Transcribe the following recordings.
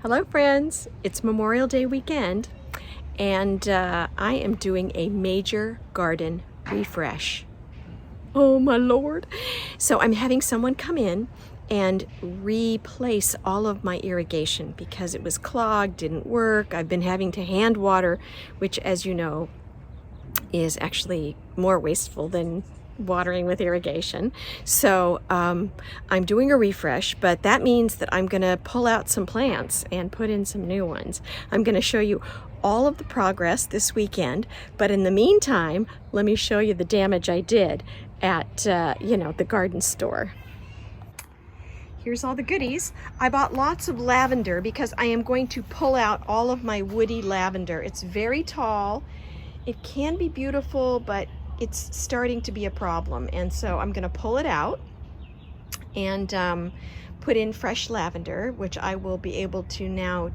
Hello friends, it's Memorial Day weekend and I am doing a major garden refresh. Oh my Lord. So I'm having someone come in and replace all of my irrigation because it was clogged, didn't work. I've been having to hand water, which as you know is actually more wasteful than watering with irrigation. So I'm doing a refresh, but that means that I'm gonna pull out some plants and put in some new ones. I'm gonna show you all of the progress this weekend, but in the meantime, let me show you the damage I did at the garden store. Here's all the goodies. I bought lots of lavender because I am going to pull out all of my woody lavender. It's very tall. It can be beautiful, but it's starting to be a problem. And so I'm gonna pull it out and put in fresh lavender, which I will be able to now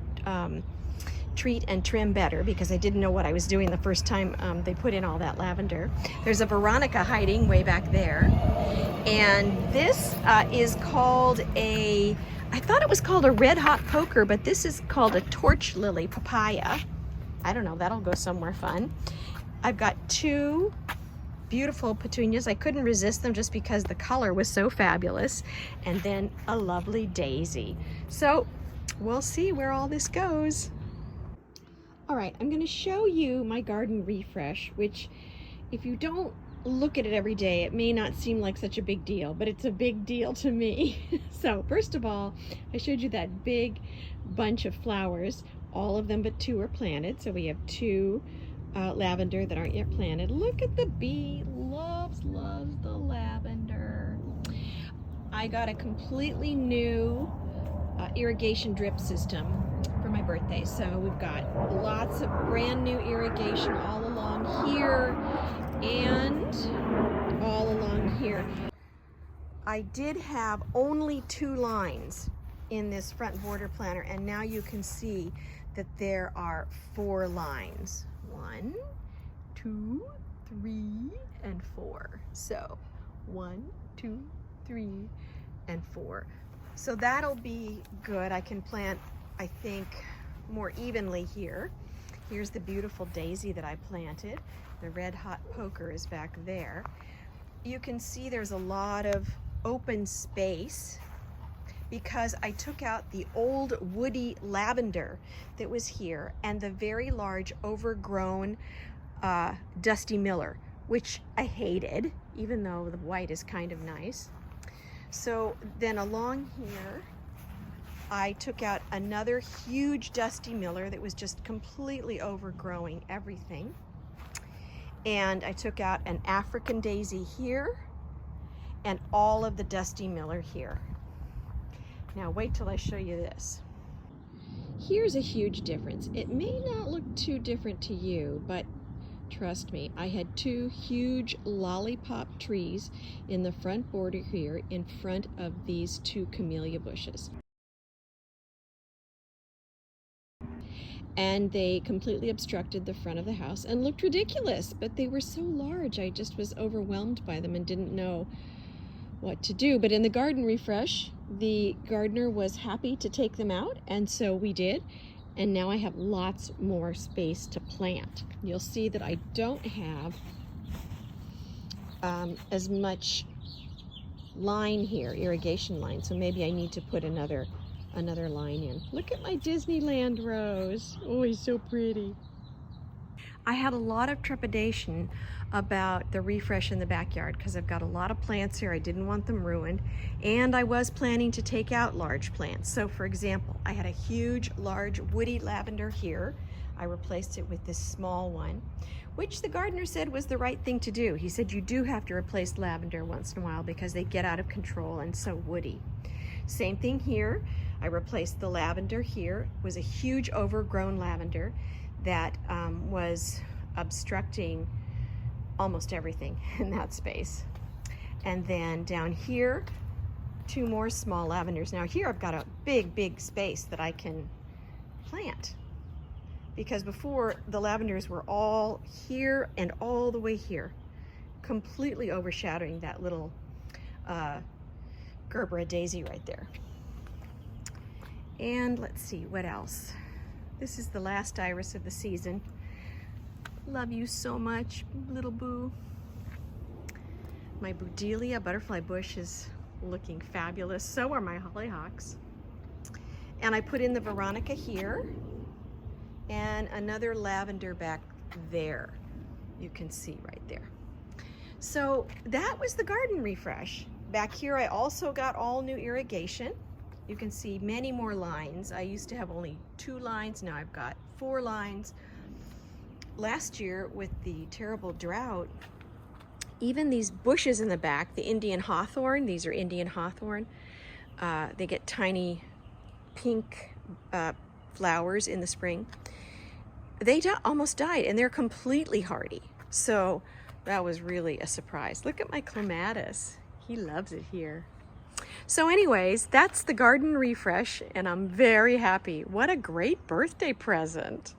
treat and trim better because I didn't know what I was doing the first time they put in all that lavender. There's a Veronica hiding way back there. And this is called I thought it was called a red hot poker, but this is called a torch lily papaya. I don't know, that'll go somewhere fun. I've got two beautiful petunias. I couldn't resist them just because the color was so fabulous. And then a lovely daisy. So we'll see where all this goes. All right, I'm gonna show you my garden refresh, which if you don't look at it every day, it may not seem like such a big deal, but it's a big deal to me. So first of all, I showed you that big bunch of flowers. All of them but two are planted. So we have two lavender that aren't yet planted. Look at the bee, loves the lavender. I got a completely new irrigation drip system for my birthday. So we've got lots of brand new irrigation all along here and all along here. I did have only 2 lines in this front border planter, and now you can see that there are 4 lines. 1, 2, 3, and 4. So 1, 2, 3, and 4. So that'll be good. I can plant, I think, more evenly here. Here's the beautiful daisy that I planted. The red hot poker is back there. You can see there's a lot of open space because I took out the old woody lavender that was here and the very large overgrown dusty miller, which I hated, even though the white is kind of nice. So then along here, I took out another huge dusty miller that was just completely overgrowing everything. And I took out an African daisy here and all of the dusty miller here. Now wait till I show you this. Here's a huge difference. It may not look too different to you, but trust me, I had 2 huge lollipop trees in the front border here in front of these 2 camellia bushes. And they completely obstructed the front of the house and looked ridiculous, but they were so large I just was overwhelmed by them and didn't know what to do. But in the garden refresh, the gardener was happy to take them out, and so we did, and now I have lots more space to plant. You'll see that I don't have as much line here, irrigation line, so maybe I need to put another line in. Look at my Disneyland rose. Oh, he's so pretty. I had a lot of trepidation about the refresh in the backyard because I've got a lot of plants here. I didn't want them ruined, and I was planning to take out large plants. So for example, I had a huge, large woody lavender here. I replaced it with this small one, which the gardener said was the right thing to do. He said you do have to replace lavender once in a while because they get out of control and so woody. Same thing here. I replaced the lavender here. It was a huge overgrown lavender that was obstructing almost everything in that space. And then down here, 2 more small lavenders. Now here I've got a big space that I can plant because before the lavenders were all here and all the way here, completely overshadowing that little Gerbera daisy right there. And let's see, what else? This is the last iris of the season. Love you so much, little boo. My Budelia butterfly bush is looking fabulous. So are my hollyhocks. And I put in the Veronica here and another lavender back there. You can see right there. So that was the garden refresh. Back here I also got all new irrigation. You can see many more lines. I used to have only 2 lines, now I've got 4 lines. Last year with the terrible drought, even these bushes in the back, the Indian hawthorn, these are Indian hawthorn, they get tiny pink flowers in the spring. They almost died, and they're completely hardy. So that was really a surprise. Look at my clematis. He loves it here. So anyways, that's the garden refresh, and I'm very happy. What a great birthday present.